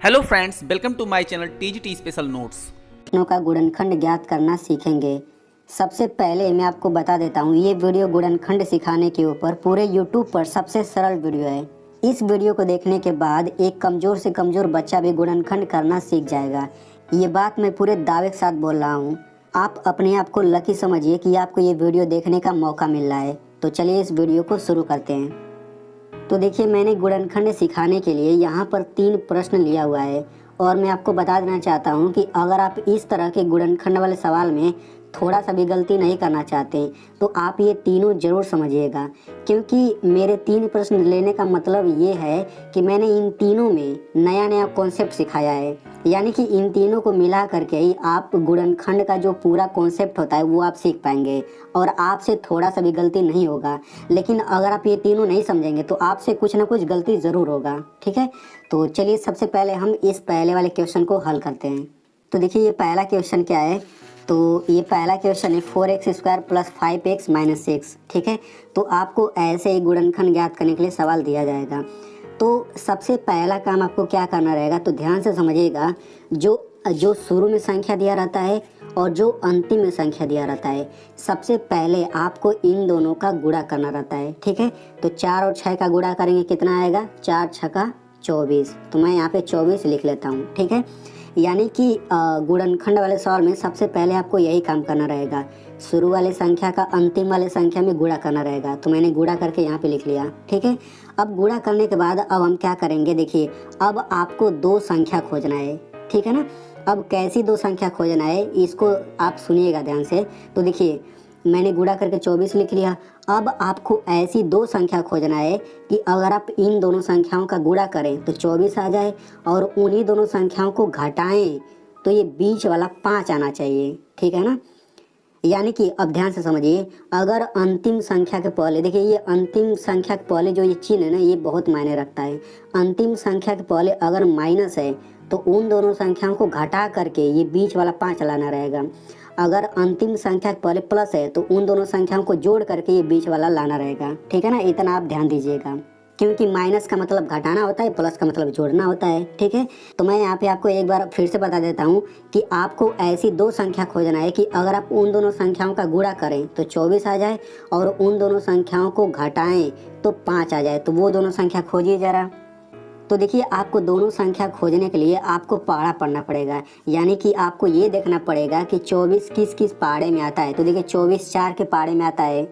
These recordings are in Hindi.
Hello friends, welcome to my channel TGT special notes. प्रश्नों का गुणनखंड ज्ञात करना सीखेंगे। सबसे पहले मैं आपको बता देता हूँ, ये वीडियो गुणनखंड सिखाने के ऊपर पूरे YouTube पर सबसे सरल वीडियो है। इस वीडियो को देखने के बाद एक कमज़ोर से कमज़ोर बच्चा भी गुणनखंड करना सीख जाएगा। ये बात मैं पूरे दावे के साथ बोल रहा हूँ। आप अपने आप को लकी समझिए कि आपको ये वीडियो देखने का मौका मिल रहा है। तो चलिए इस वीडियो को शुरू करते हैं। तो देखिए, मैंने गुणनखंड सिखाने के लिए यहाँ पर 3 प्रश्न लिया हुआ है और मैं आपको बता देना चाहता हूँ कि अगर आप इस तरह के गुणनखंड वाले सवाल में थोड़ा सा भी गलती नहीं करना चाहते तो आप ये तीनों जरूर समझिएगा, क्योंकि मेरे 3 प्रश्न लेने का मतलब ये है कि मैंने इन तीनों में नया नया कॉन्सेप्ट सिखाया है। यानी कि इन तीनों को मिला करके ही आप गुणनखंड का जो पूरा कॉन्सेप्ट होता है वो आप सीख पाएंगे और आपसे थोड़ा सा भी गलती नहीं होगा। लेकिन अगर आप ये तीनों नहीं समझेंगे तो आपसे कुछ ना कुछ गलती ज़रूर होगा। ठीक है, तो चलिए सबसे पहले हम इस पहले वाले क्वेश्चन को हल करते हैं। तो देखिए, ये पहला क्वेश्चन क्या है। तो ये पहला क्वेश्चन है 4x² + 5x - 6। ठीक है, तो आपको ऐसे ही गुणनखंड ज्ञात करने के लिए सवाल दिया जाएगा। तो सबसे पहला काम आपको क्या करना रहेगा, तो ध्यान से समझिएगा। जो शुरू में संख्या दिया रहता है और जो अंतिम में संख्या दिया रहता है, सबसे पहले आपको इन दोनों का गुणा करना रहता है। ठीक है, तो 4 और 6 का गुणा करेंगे, कितना आएगा? 4 × 6 = 24। तो मैं यहाँ पे 24 लिख लेता हूँ। ठीक है, यानी कि गुणनखंड वाले सवाल में सबसे पहले आपको यही काम करना रहेगा, शुरू वाले संख्या का अंतिम वाले संख्या में गुणा करना रहेगा। तो मैंने गुणा करके यहाँ पे लिख लिया। ठीक है, अब गुणा करने के बाद अब हम क्या करेंगे, देखिए अब आपको 2 संख्या खोजना है। ठीक है ना, अब कैसी 2 संख्या खोजना है इसको आप सुनिएगा ध्यान से। तो देखिए, मैंने गुणा करके 24 लिख लिया। अब आपको ऐसी 2 संख्या खोजना है कि अगर आप इन दोनों संख्याओं का गुणा करें तो 24 आ जाए और उन्हीं दोनों संख्याओं को घटाएं तो ये बीच वाला 5 आना चाहिए। ठीक है ना, यानी कि अब ध्यान से समझिए, अगर अंतिम संख्या के पहले, देखिए ये अंतिम संख्या के पहले जो ये चिन्ह है ना, ये बहुत मायने रखता है। अंतिम संख्या के पहले अगर माइनस है तो उन दोनों संख्याओं को घटा करके ये बीच वाला 5 लाना रहेगा। अगर अंतिम संख्या के पहले प्लस है तो उन दोनों संख्याओं को जोड़ करके ये बीच वाला लाना रहेगा। ठीक है ना, इतना आप ध्यान दीजिएगा, क्योंकि माइनस का मतलब घटाना होता है, प्लस का मतलब जोड़ना होता है। ठीक है, तो मैं यहाँ पे आपको एक बार फिर से बता देता हूँ कि आपको ऐसी 2 संख्या खोजना है कि अगर आप उन दोनों संख्याओं का गुणा करें तो 24 आ जाए और उन दोनों संख्याओं को घटाएं तो 5 आ जाए। तो वो दोनों संख्या खोजिए ज़रा। तो देखिए, आपको दोनों संख्या खोजने के लिए आपको पहाड़ा पढ़ना पड़ेगा, यानी कि आपको ये देखना पड़ेगा कि 24 किस किस पहाड़े में आता है। तो देखिए, 24 4 के पहाड़े में आता है,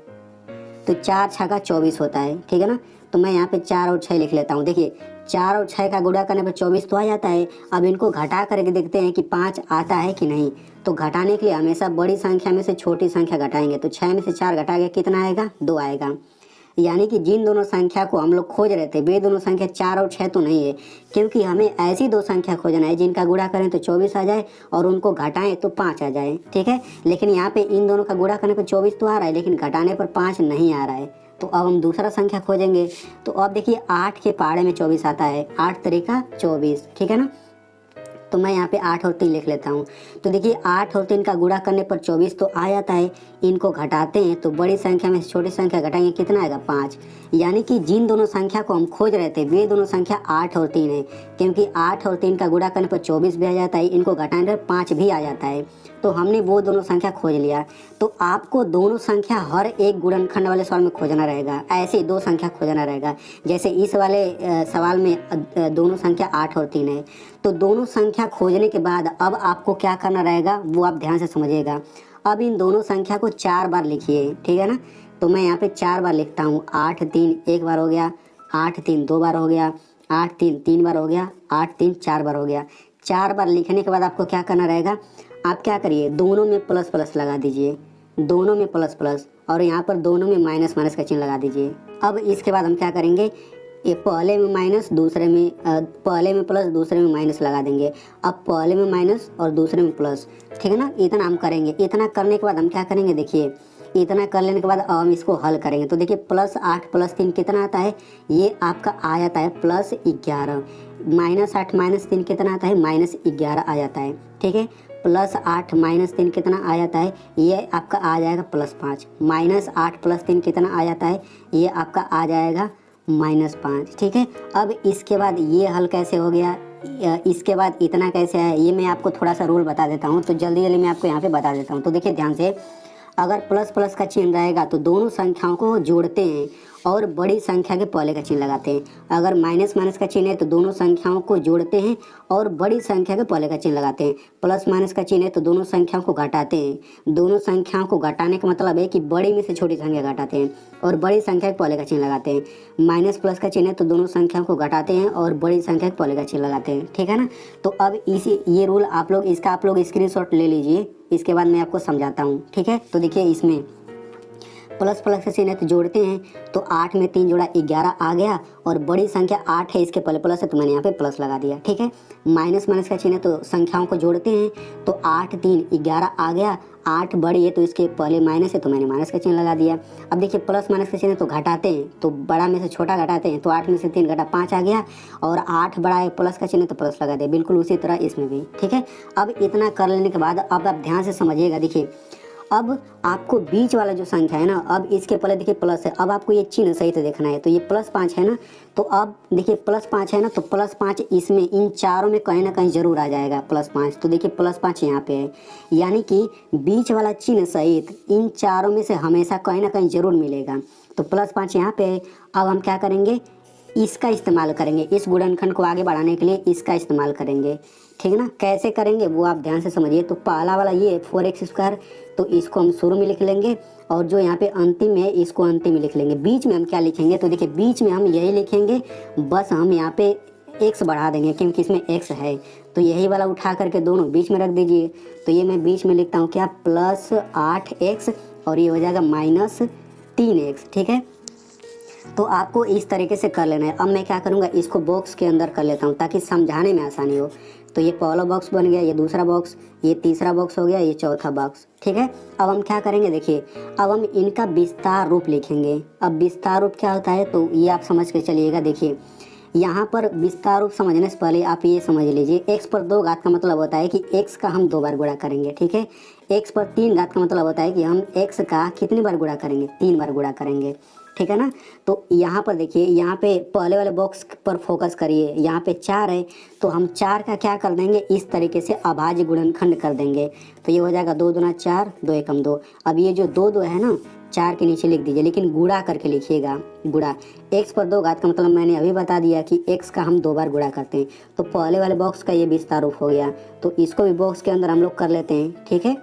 तो 4 × 6 = 24 होता है। ठीक है ना, तो मैं यहाँ पे 4 और 6 लिख लेता हूँ। देखिए, 4 और 6 का गुणा करने पर 24 तो आ जाता है। अब इनको घटा करके देखते हैं कि 5 आता है कि नहीं। तो घटाने के लिए हमेशा बड़ी संख्या में से छोटी संख्या घटाएंगे। तो 6 में से 4 घटाएंगे, कितना आएगा? 2 आएगा। यानी कि जिन दोनों संख्या को हम लोग खोज रहे थे वे दोनों संख्या 4 और 6 तो नहीं है, क्योंकि हमें ऐसी 2 संख्या खोजना है जिनका गुणा करें तो 24 आ जाए और उनको घटाएं तो 5 आ जाए। ठीक है, लेकिन यहाँ पे इन दोनों का गुणा करने पर 24 तो आ रहा है, लेकिन घटाने पर 5 नहीं आ रहा है। तो अब हम दूसरा संख्या खोजेंगे। तो अब देखिए, 8 के पहाड़े में 24 आता है, 8 × 3 = 24। ठीक है ना, तो मैं यहाँ पे 8 और 3 लिख लेता हूँ। तो देखिए, 8 और 3 का गुणा करने पर 24 तो आ जाता है। इनको घटाते हैं तो बड़ी संख्या में से छोटी संख्या घटाएंगे, कितना आएगा? 5। यानी कि जिन दोनों संख्या को हम खोज रहे थे वे दोनों संख्या 8 और 3 है, क्योंकि 8 और 3 का गुणा करने पर 24 भी आ जाता है, इनको घटाने पर 5 भी आ जाता है। तो हमने वो दोनों संख्या खोज लिया। तो आपको दोनों संख्या हर एक गुणनखंड वाले सवाल में खोजना रहेगा, ऐसे 2 संख्या खोजना रहेगा। जैसे इस वाले सवाल में दोनों संख्या 8 और 3 है, तो दोनों संख्या खोजने के बाद अब आपको क्या करना रहेगा वो आप ध्यान से समझिएगा। अब इन दोनों संख्या को 4 बार लिखिए। ठीक है ना, तो मैं यहाँ पे 4 बार लिखता हूँ। 8 3 1 बार हो गया, 8 3 2 बार हो गया, 8 3 3 बार हो गया, 8 3 4 बार हो गया। 4 बार लिखने के बाद आपको क्या करना रहेगा, आप क्या करिए, दोनों में प्लस प्लस लगा दीजिए, दोनों में प्लस प्लस, और यहाँ पर दोनों में माइनस माइनस का चिन्ह लगा दीजिए। अब इसके बाद हम क्या करेंगे, ये पहले में माइनस, दूसरे में पहले में प्लस, दूसरे में माइनस लगा देंगे। अब पहले में माइनस और दूसरे में प्लस। ठीक है ना, इतना हम करेंगे। इतना करने के बाद हम क्या करेंगे, देखिए इतना कर लेने के बाद अब हम इसको हल करेंगे। तो देखिए, +8 + 3 कितना आता है, ये आपका आ जाता है +11। -8 - 3 कितना आता है, -11 आ जाता है। ठीक है, +8 - 3 कितना आ जाता है, ये आपका आ जाएगा +5। -8 + 3 कितना आ जाता है, ये आपका आ जाएगा -5। ठीक है, अब इसके बाद ये हल कैसे हो गया, इसके बाद इतना कैसे है ये मैं आपको थोड़ा सा रूल बता देता हूँ। तो जल्दी जल्दी मैं आपको यहाँ पे बता देता हूँ। तो देखिए ध्यान से, अगर प्लस प्लस का चिन्ह रहेगा तो दोनों संख्याओं को जोड़ते हैं और बड़ी संख्या के पहले का चिन्ह लगाते हैं। अगर माइनस माइनस का चिन्ह है तो दोनों संख्याओं को जोड़ते हैं और बड़ी संख्या के पहले का चिन्ह लगाते हैं। प्लस माइनस का चिन्ह है तो दोनों संख्याओं को घटाते हैं। दोनों संख्याओं को घटाने का मतलब है कि बड़ी में से छोटी संख्या घटाते हैं और बड़ी संख्या के पहले का चिन्ह लगाते हैं। माइनस प्लस का चिन्ह है तो दोनों संख्याओं को घटाते हैं और बड़ी संख्या के पहले का चिन्ह लगाते हैं। ठीक है ना। तो अब ये रूल आप लोग स्क्रीनशॉट ले लीजिए, इसके बाद मैं आपको समझाता हूँ। ठीक है। तो देखिए इसमें प्लस प्लस का चिन्ह है तो जोड़ते हैं, तो 8 में 3 जोड़ा 11 आ गया और बड़ी संख्या 8 है, इसके पहले प्लस है तो मैंने यहाँ पे प्लस लगा दिया। ठीक है। माइनस माइनस का चिन्ह है तो संख्याओं को जोड़ते हैं, तो 8 3 11 आ गया, 8 बड़ी है तो इसके पहले माइनस है तो मैंने माइनस का चिन्ह लगा दिया। अब देखिए प्लस माइनस का चिन्ह तो घटाते हैं, तो बड़ा में से छोटा घटाते हैं, तो 8 में से 3 घटा 5 आ गया और 8 बड़ा है, प्लस का चिन्ह तो प्लस लगा दिया। बिल्कुल उसी तरह इसमें भी। ठीक है। अब इतना कर लेने के बाद अब आप ध्यान से समझिएगा। देखिए अब आपको बीच वाला जो संख्या है ना, अब इसके पहले देखिए प्लस है, अब आपको ये चिन्ह सही से देखना है। तो ये +5 है ना, तो अब देखिए +5 है ना, तो +5 इसमें इन चारों में कहीं ना कहीं जरूर आ जाएगा +5। तो देखिए +5 यहाँ पे है, यानी कि बीच वाला चिन्ह सहित इन चारों में से हमेशा कहीं ना कहीं जरूर मिलेगा। तो +5 यहाँ पे है। अब हम क्या करेंगे, इसका इस्तेमाल करेंगे, इस गुणनखंड को आगे बढ़ाने के लिए इसका इस्तेमाल करेंगे। ठीक है ना। कैसे करेंगे वो आप ध्यान से समझिए। तो पहला वाला ये 4x², तो इसको हम शुरू में लिख लेंगे और जो यहाँ पे अंतिम है इसको अंतिम में लिख लेंगे। बीच में हम क्या लिखेंगे, तो देखिए बीच में हम यही लिखेंगे, बस हम यहाँ पे x बढ़ा देंगे क्योंकि इसमें x है, तो यही वाला उठा करके दोनों बीच में रख दीजिए। तो ये मैं बीच में लिखता हूँ क्या, +8x और ये हो जाएगा -3x। ठीक है। तो आपको इस तरीके से कर लेना है। अब मैं क्या करूँगा, इसको बॉक्स के अंदर कर लेता हूँ ताकि समझाने में आसानी हो। तो ये पहला बॉक्स बन गया, ये दूसरा बॉक्स, ये तीसरा बॉक्स हो गया, ये चौथा बॉक्स। ठीक है। अब हम क्या करेंगे, देखिए अब हम इनका विस्तार रूप लिखेंगे। अब विस्तार रूप क्या होता है तो ये आप समझ के चलिएगा। देखिए यहाँ पर विस्तार रूप समझने से पहले आप ये समझ लीजिए, x पर 2 घात का मतलब होता है कि x का हम 2 बार गुणा करेंगे। ठीक है। x पर 3 घात का मतलब होता है कि हम x का कितनी बार गुणा करेंगे, 3 बार गुणा करेंगे। ठीक है ना। तो यहाँ पर देखिए, यहाँ पे पहले वाले बॉक्स पर फोकस करिए, यहाँ पे 4 है तो हम 4 का क्या कर देंगे, इस तरीके से अभाज्य गुणनखंड कर देंगे। तो ये हो जाएगा 2 दूना 4, 2 एकम 2। अब ये जो 2 है ना, 4 के नीचे लिख दीजिए, लेकिन गुणा करके लिखिएगा। गुणा, x पर 2 घात का मतलब मैंने अभी बता दिया कि x का हम 2 बार गुणा करते हैं। तो पहले वाले बॉक्स का ये विस्तार रूप हो गया, तो इसको भी बॉक्स के अंदर हम लोग कर लेते हैं। ठीक है।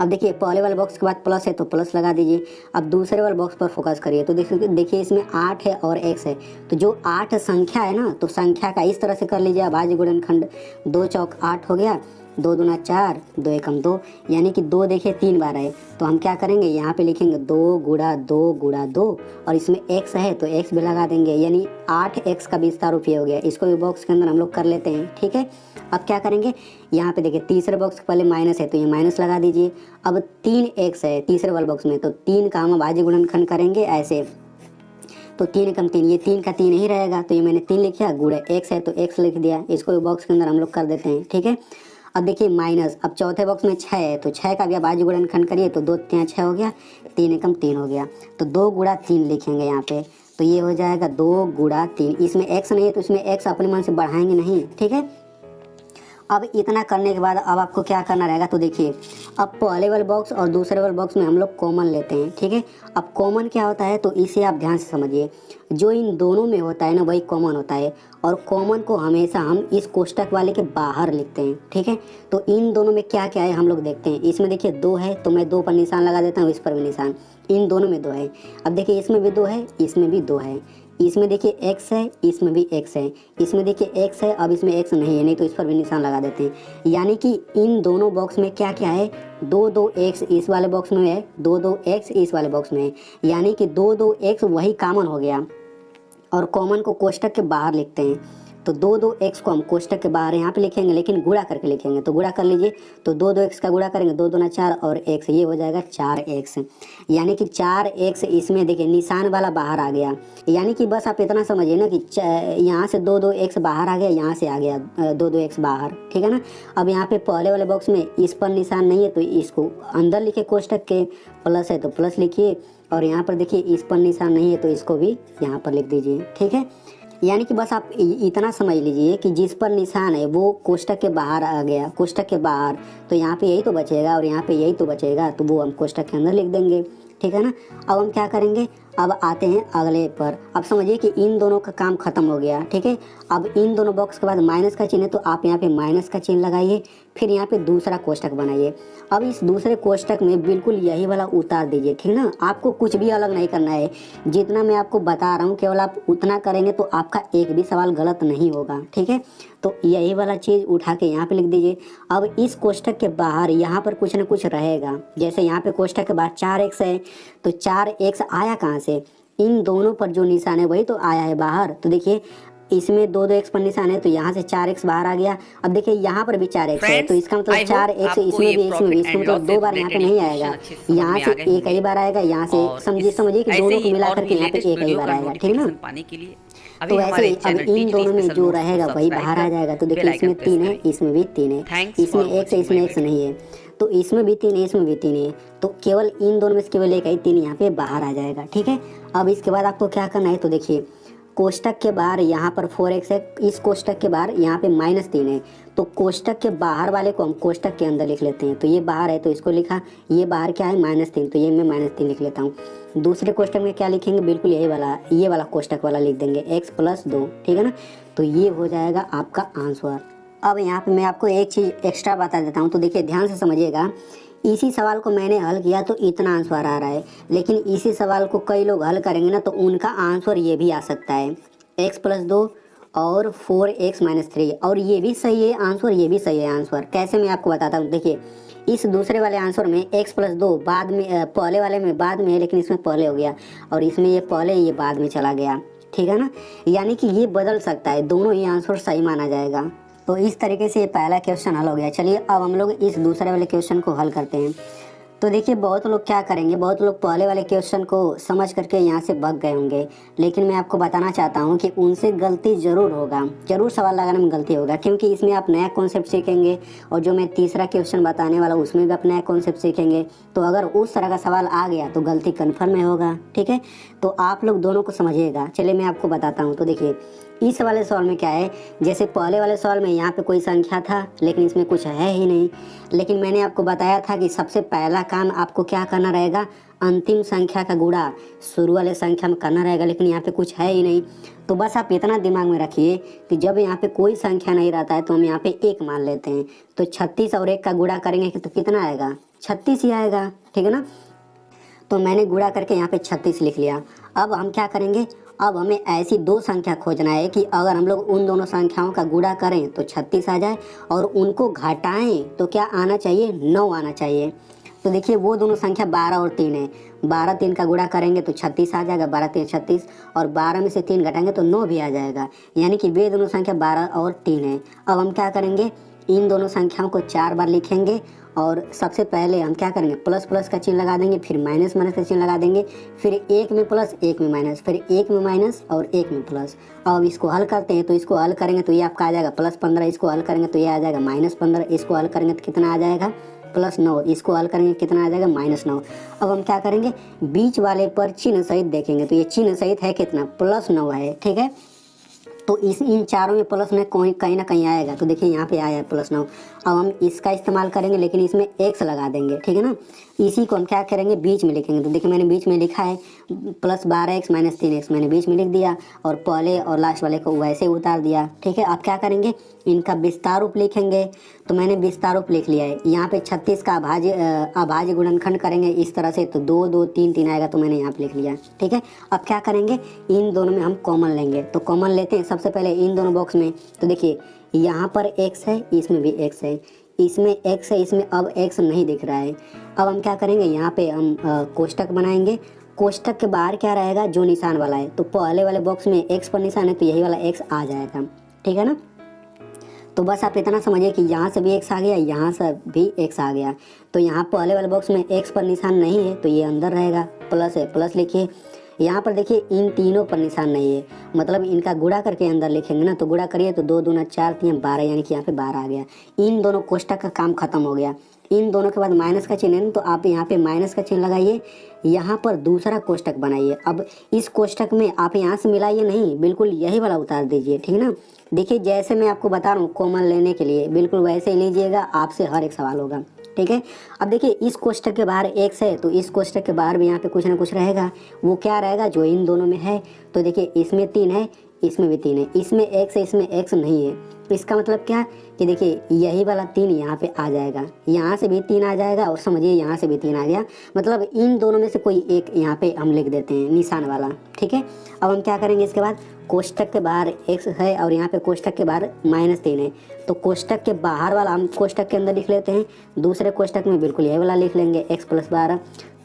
अब देखिए पहले वाले बॉक्स के बाद प्लस है तो प्लस लगा दीजिए। अब दूसरे वाले बॉक्स पर फोकस करिए, तो देखिए इसमें 8 है और x है, तो जो 8 संख्या है ना, तो संख्या का इस तरह से कर लीजिए अभाज्य गुणनखंड। 2 चौक 8 हो गया, 2 दूना 4, 2 एकम 2, यानी कि 2 देखिए 3 बार है, तो हम क्या करेंगे, यहाँ पे लिखेंगे 2 गुणा 2 गुणा 2 और इसमें x है तो x भी लगा देंगे, यानी 8x का विस्तार रूप ये हो गया। इसको भी बॉक्स के अंदर हम लोग कर लेते हैं। ठीक है। अब क्या करेंगे, यहाँ पे देखिए तीसरे बॉक्स के पहले माइनस है तो ये माइनस लगा दीजिए। अब 3x है तीसरे वाले बॉक्स में, तो 3 का हम अभाज्य गुणनखंड करेंगे ऐसे, तो 3 एकम 3, ये 3 का 3 ही रहेगा, तो ये मैंने 3 लिखा, गुणा x है तो x लिख दिया। इसको भी बॉक्स के अंदर हम लोग कर देते हैं। ठीक है। अब देखिए माइनस, अब चौथे बॉक्स में 6 है तो 6 का भी अभाज्य गुणनखंड करिए, तो 2 3 6 हो गया, 3 एकम 3 हो गया, तो 2 गुणा 3 लिखेंगे यहाँ पे, तो ये हो जाएगा 2 गुणा 3। इसमें x नहीं है तो इसमें x अपने मन से बढ़ाएंगे नहीं। ठीक है। अब इतना करने के बाद अब आपको क्या करना रहेगा, तो देखिए अब पहले वाले बॉक्स और दूसरे वाले बॉक्स में हम लोग कॉमन लेते हैं। ठीक है। अब कॉमन क्या होता है तो इसे आप ध्यान से समझिए, जो इन दोनों में होता है ना वही कॉमन होता है, और कॉमन को हमेशा हम इस कोष्टक वाले के बाहर लिखते हैं। ठीक है। तो इन दोनों में क्या क्या है हम लोग देखते हैं। इसमें देखिए 2 है तो मैं 2 पर निशान लगा देता हूँ, इस पर भी निशान, इन दोनों में 2 है। अब देखिए इसमें भी 2 है, इसमें भी 2 है, इसमें देखिए x है, इसमें भी x है, इसमें देखिए x है, अब इसमें x नहीं है, नहीं तो इस पर भी निशान लगा देते हैं। यानी कि इन दोनों बॉक्स में क्या क्या है, 2 x इस वाले बॉक्स में है, 2 x इस वाले बॉक्स में है, यानी कि 2 x वही कॉमन हो गया, और कॉमन को कोष्टक के बाहर लिखते हैं। तो 2 x को हम कोष्टक के बाहर यहाँ पे लिखेंगे, लेकिन गुणा करके लिखेंगे, तो गुणा कर लीजिए, तो 2 x का गुणा करेंगे, 2 दूना 4 और x, ये हो जाएगा 4x, यानी कि 4x इसमें देखिए निशान वाला बाहर आ गया। यानी कि बस आप इतना समझिए ना कि यहाँ से 2 x बाहर आ गया, यहाँ से आ गया 2 x बाहर। ठीक है ना। अब यहाँ पे पहले वाले बॉक्स में इस पर निशान नहीं है तो इसको अंदर लिखे कोष्टक के, प्लस है तो प्लस लिखिए, और यहाँ पर देखिए इस पर निशान नहीं है तो इसको भी यहाँ पर लिख दीजिए। ठीक है। यानी कि बस आप इतना समझ लीजिए कि जिस पर निशान है वो कोष्टक के बाहर आ गया, कोष्टक के बाहर, तो यहाँ पे यही तो बचेगा और यहाँ पे यही तो बचेगा, तो वो हम कोष्टक के अंदर लिख देंगे, ठीक है ना। अब हम क्या करेंगे, अब आते हैं अगले पर। अब समझिए कि इन दोनों का काम खत्म हो गया, ठीक है। अब इन दोनों बॉक्स के बाद माइनस का चिन्ह है, तो आप यहाँ पे माइनस का चिन्ह लगाइए, फिर यहाँ पे दूसरा कोष्टक बनाइए। अब इस दूसरे कोष्टक में बिल्कुल यही वाला उतार दीजिए, ठीक ना। आपको कुछ भी अलग नहीं करना है, जितना मैं आपको बता रहा हूँ केवल आप उतना करेंगे तो आपका एक भी सवाल गलत नहीं होगा, ठीक है। तो यही वाला चीज़ उठा के यहाँ पे लिख दीजिए। अब इस कोष्टक के बाहर यहाँ पर कुछ ना कुछ रहेगा, जैसे यहाँ पे कोष्टक के बाहर 4x है, तो 4x आया कहाँ से, इन दोनों पर जो निशान है वही तो आया है बाहर। तो देखिए इसमें 2 2 x पर निशान है, तो यहाँ से 4x बाहर आ गया। अब देखिए यहाँ पर भी 4x है, तो इसका मतलब 4x इसमें भी, इसमें भी, इसका मतलब 2 बार यहाँ पे नहीं आएगा, यहाँ से एक ही बार आएगा, यहाँ से समझिए कि दोनों को मिला करके यहाँ पे एक ही बार आएगा, ठीक ना। तो ऐसे ही अब इन दोनों में जो रहेगा वही बाहर आ जाएगा। तो देखिए इसमें 3 है, इसमें भी 3 है, इसमें x है, इसमें x नहीं है, तो इसमें भी 3 है, इसमें भी 3 है, तो केवल इन दोनों में से केवल एक ही 3 यहाँ पे बाहर आ जाएगा, ठीक है। अब इसके बाद आपको क्या करना है, तो देखिए कोष्टक के बाहर यहाँ पर 4x है, इस कोष्टक के बाहर यहाँ पे -3 है, तो कोष्टक के बाहर वाले को हम कोष्टक के अंदर लिख लेते हैं। तो ये बाहर है तो इसको लिखा, ये बाहर क्या है -3, तो ये मैं -3 लिख लेता हूँ। दूसरे कोष्टक में क्या लिखेंगे, बिल्कुल यही वाला, ये वाला कोष्टक वाला लिख देंगे, x + 2, ठीक है ना। तो ये हो जाएगा आपका आंसर। अब यहाँ पे मैं आपको एक चीज़ एक्स्ट्रा बता देता हूँ, तो देखिए ध्यान से समझिएगा। इसी सवाल को मैंने हल किया तो इतना आंसर आ रहा है, लेकिन इसी सवाल को कई लोग हल करेंगे ना तो उनका आंसर ये भी आ सकता है, x + 2 और 4x - 3, और ये भी सही है आंसर, ये भी सही है आंसर। कैसे मैं आपको बताता हूँ, देखिए इस दूसरे वाले आंसर में x + 2 बाद में, पहले वाले में बाद में है, लेकिन इसमें पहले हो गया, और इसमें ये पहले ये बाद में चला गया, ठीक है ना। यानी कि ये बदल सकता है, दोनों ही आंसर सही माना जाएगा। तो इस तरीके से ये पहला क्वेश्चन हल हो गया। चलिए अब हम लोग इस दूसरे वाले क्वेश्चन को हल करते हैं। तो देखिए बहुत लोग क्या करेंगे, बहुत लोग पहले वाले क्वेश्चन को समझ करके यहाँ से भाग गए होंगे, लेकिन मैं आपको बताना चाहता हूँ कि उनसे गलती ज़रूर होगा, ज़रूर सवाल लगाने में गलती होगा, क्योंकि इसमें आप नया कॉन्सेप्ट सीखेंगे, और जो मैं तीसरा क्वेश्चन बताने वाला हूँ उसमें भी आप नया कॉन्सेप्ट सीखेंगे। तो अगर उस तरह का सवाल आ गया तो गलती कन्फर्म में होगा, ठीक है। तो आप लोग दोनों को समझिएगा। चलिए मैं आपको बताता हूँ। तो देखिए इस वाले सवाल में क्या है, जैसे पहले वाले सवाल में यहाँ पे कोई संख्या था लेकिन इसमें कुछ है ही नहीं, लेकिन मैंने आपको बताया था कि सबसे पहला काम आपको क्या करना रहेगा, अंतिम संख्या का गुणा शुरू वाले संख्या में करना रहेगा, लेकिन यहाँ पे कुछ है ही नहीं। तो बस आप इतना दिमाग में रखिए कि जब यहाँ पे कोई संख्या नहीं रहता है तो हम यहाँ पे 1 मान लेते हैं, तो 36 और 1 का गुणा करेंगे तो कितना आएगा, 36 ही आएगा, ठीक है ना। तो मैंने गुणा करके यहाँ पे 36 लिख लिया। अब हम क्या करेंगे, अब हमें ऐसी 2 संख्या खोजना है कि अगर हम लोग उन दोनों संख्याओं का गुणा करें तो 36 आ जाए, और उनको घटाएं तो क्या आना चाहिए, 9 आना चाहिए। तो देखिए वो दोनों संख्या 12 और 3 है, 12 3 का गुणा करेंगे तो 36 आ जाएगा, 12 3 36, और 12 में से 3 घटाएंगे तो 9 भी आ जाएगा, यानी कि वे दोनों संख्या 12 और 3 है। अब हम क्या करेंगे, इन दोनों संख्याओं को 4 बार लिखेंगे, और सबसे पहले हम क्या करेंगे, प्लस प्लस का चिन्ह लगा देंगे, फिर माइनस माइनस का चिन्ह लगा देंगे, फिर 1 में प्लस 1 में माइनस, फिर 1 में माइनस और 1 में प्लस। अब इसको हल करते हैं, तो इसको हल करेंगे तो ये आपका आ जाएगा +15, इसको हल करेंगे तो ये आ जाएगा -15, इसको हल करेंगे तो कितना आ जाएगा +9, इसको हल करेंगे कितना आ जाएगा -9। अब हम क्या करेंगे, बीच वाले पर चिन्ह सहित देखेंगे, तो ये चिन्ह सहित है कितना, +9 है, ठीक है। तो इन चारों में प्लस में कहीं ना कहीं आएगा, तो देखिए यहाँ पे आया है +9। अब हम इसका इस्तेमाल करेंगे, लेकिन इसमें x लगा देंगे, ठीक है ना। इसी को हम क्या करेंगे, बीच में लिखेंगे। तो देखिए मैंने बीच में लिखा है +12x - 3x, मैंने बीच में लिख दिया, और पहले और लास्ट वाले को वैसे उतार दिया, ठीक है। अब क्या करेंगे, इनका विस्तार रूप लिखेंगे, तो मैंने विस्तार रूप लिख लिया है। यहाँ पे 36 का अभाज्य गुणनखंड करेंगे इस तरह से, तो 2 2 3 3 आएगा, तो मैंने यहाँ पे लिख लिया, ठीक है। अब क्या करेंगे, इन दोनों में हम कॉमन लेंगे, तो कॉमन लेते हैं सबसे पहले इन दोनों बॉक्स में। तो देखिए यहाँ पर x है, इसमें भी x है, इसमें x है, इसमें अब x नहीं दिख रहा है। अब हम क्या करेंगे, यहाँ पे हम कोष्टक बनाएंगे। कोष्टक के बाहर क्या रहेगा, जो निशान वाला है, तो पहले वाले बॉक्स में x पर निशान है तो यही वाला x आ जाएगा, ठीक है ना। तो बस आप इतना समझिए कि यहाँ से भी x आ गया, यहाँ से भी x आ गया, तो यहाँ पहले वाले बॉक्स में x पर निशान नहीं है तो ये अंदर रहेगा, प्लस है, प्लस लिखिए। यहाँ पर देखिए इन तीनों पर निशान नहीं है, मतलब इनका गुणा करके अंदर लिखेंगे ना, तो गुणा करिए तो 2 दूना 4 3 12, यानी कि यहाँ पे 12 आ गया। इन दोनों कोष्टक का काम खत्म हो गया। इन दोनों के बाद माइनस का चिन्ह है ना, तो आप यहाँ पे माइनस का चिन्ह लगाइए, यहाँ पर दूसरा कोष्टक बनाइए। अब इस कोष्टक में आप यहाँ से मिलाइए नहीं, बिल्कुल यही वाला उतार दीजिए, ठीक है ना। देखिए जैसे मैं आपको बता रहा हूँ कॉमन लेने के लिए बिल्कुल वैसे ही लीजिएगा, आपसे हर एक सवाल होगा, ठीक है। अब देखिए इस कोष्टक के बाहर x है तो इस कोष्टक के बाहर भी यहाँ पे कुछ ना कुछ रहेगा, वो क्या रहेगा जो इन दोनों में है। तो देखिए इसमें 3 है, इसमें भी 3 है, इसमें x है, इसमें x नहीं है। तो इसका मतलब क्या कि देखिए यही वाला 3 यहाँ पे आ जाएगा, यहाँ से भी 3 आ जाएगा और समझिए यहाँ से भी 3 आ गया। मतलब इन दोनों में से कोई एक यहाँ पे हम लिख देते हैं निशान वाला, ठीक है। अब हम क्या करेंगे, इसके बाद कोष्टक के बाहर x है और यहाँ पे कोष्टक के बाहर -3 है, तो कोष्टक के बाहर वाला हम कोष्टक के अंदर लिख लेते हैं, दूसरे कोष्टक में बिल्कुल यही वाला लिख लेंगे x + 12।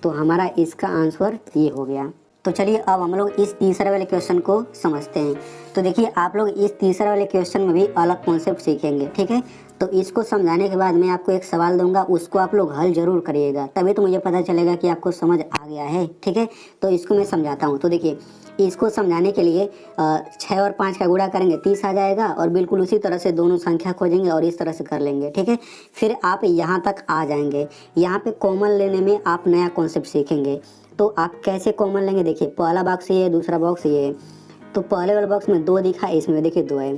तो हमारा इसका आंसर ये हो गया। तो चलिए अब हम लोग इस तीसरे वाले क्वेश्चन को समझते हैं। तो देखिए आप लोग इस तीसरे वाले क्वेश्चन में भी अलग कॉन्सेप्ट सीखेंगे, ठीक है। तो इसको समझाने के बाद मैं आपको एक सवाल दूंगा, उसको आप लोग हल जरूर करिएगा, तभी तो मुझे पता चलेगा कि आपको समझ आ गया है, ठीक है। तो इसको मैं समझाता हूँ। तो देखिए इसको समझाने के लिए 6 और 5 का गुणा करेंगे 30 आ जाएगा, और बिल्कुल उसी तरह से दोनों संख्या खोजेंगे और इस तरह से कर लेंगे, ठीक है। फिर आप यहाँ तक आ जाएंगे, यहाँ पे कॉमन लेने में आप नया कॉन्सेप्ट सीखेंगे। तो आप कैसे कॉमन लेंगे, देखिए पहला बॉक्स ये है, दूसरा बॉक्स ये है। तो पहले वाले बॉक्स में 2 दिखा है, इसमें देखिए 2 है,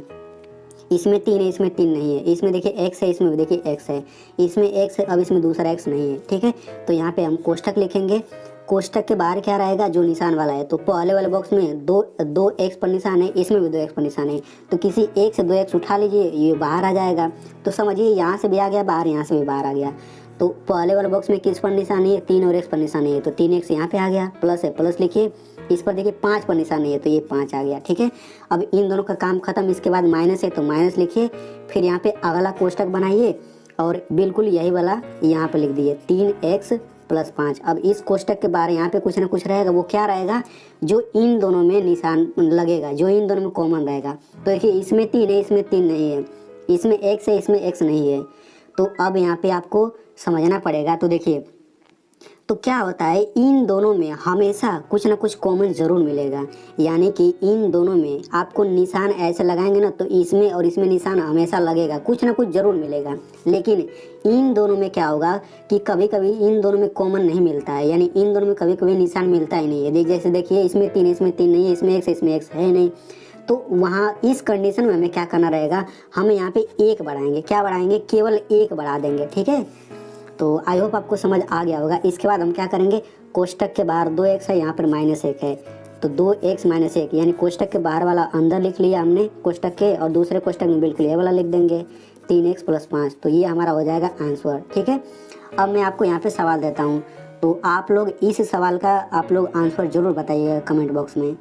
इसमें 3 है, इसमें 3 नहीं है, इसमें देखिए x है, इसमें देखिए x है, इसमें x है, अब इसमें दूसरा x नहीं है, ठीक है। तो यहाँ पे हम कोष्टक लिखेंगे, कोष्टक के बाहर क्या रहेगा जो निशान वाला है। तो पहले वाले बॉक्स में दो x पर निशान है, इसमें भी 2 x पर निशान है, तो किसी एक से 2 x उठा लीजिए, ये बाहर आ जाएगा। तो समझिए यहाँ से भी आ गया बाहर, यहाँ से भी बाहर आ गया। तो पहले वाले बॉक्स में किस पर निशानी है, 3 और x पर निशानी है, तो 3x यहाँ पे आ गया, प्लस है प्लस लिखिए। इस पर देखिए 5 पर निशानी है, तो ये 5 आ गया, ठीक है। अब इन दोनों का काम खत्म। इसके बाद माइनस है तो माइनस लिखिए, फिर यहाँ पे अगला कोष्टक बनाइए और बिल्कुल यही वाला यहाँ पे लिख दिए 3x + 5। अब इस कोष्टक के बाहर यहाँ पे कुछ ना कुछ रहेगा, वो क्या रहेगा जो इन दोनों में निशान लगेगा, जो इन दोनों में कॉमन रहेगा। तो देखिए इसमें 3 है, इसमें 3 नहीं है, इसमें x है, इसमें x नहीं है। तो अब यहाँ पे आपको समझना पड़ेगा। तो देखिए तो क्या होता है, इन दोनों में हमेशा कुछ ना कुछ कॉमन ज़रूर मिलेगा, यानी कि इन दोनों में आपको निशान ऐसे लगाएंगे ना, तो इसमें और इसमें निशान हमेशा लगेगा, कुछ ना कुछ ज़रूर मिलेगा। लेकिन इन दोनों में क्या होगा कि कभी कभी इन दोनों में कॉमन नहीं मिलता है, यानी इन दोनों में कभी कभी निशान मिलता ही नहीं है। जैसे देखिए इसमें 3, इसमें 3 नहीं है, इसमें x है नहीं। तो वहाँ इस कंडीशन में हमें क्या करना रहेगा, हम यहाँ पे 1 बढ़ाएंगे, क्या बढ़ाएंगे, केवल 1 बढ़ा देंगे, ठीक है। तो आई होप आपको समझ आ गया होगा। इसके बाद हम क्या करेंगे, कोष्टक के बाहर 2x है, यहाँ पर -1 है, तो 2x - 1 यानी कोष्टक के बाहर वाला अंदर लिख लिया हमने कोष्टक के, और दूसरे कोष्टक में बिल्कुल ये वाला लिख देंगे 3x + 5। तो ये हमारा हो जाएगा आंसर, ठीक है। अब मैं आपको यहाँ पे सवाल देता हूँ, तो आप लोग इस सवाल का आप लोग आंसर जरूर बताइएगा कमेंट बॉक्स में।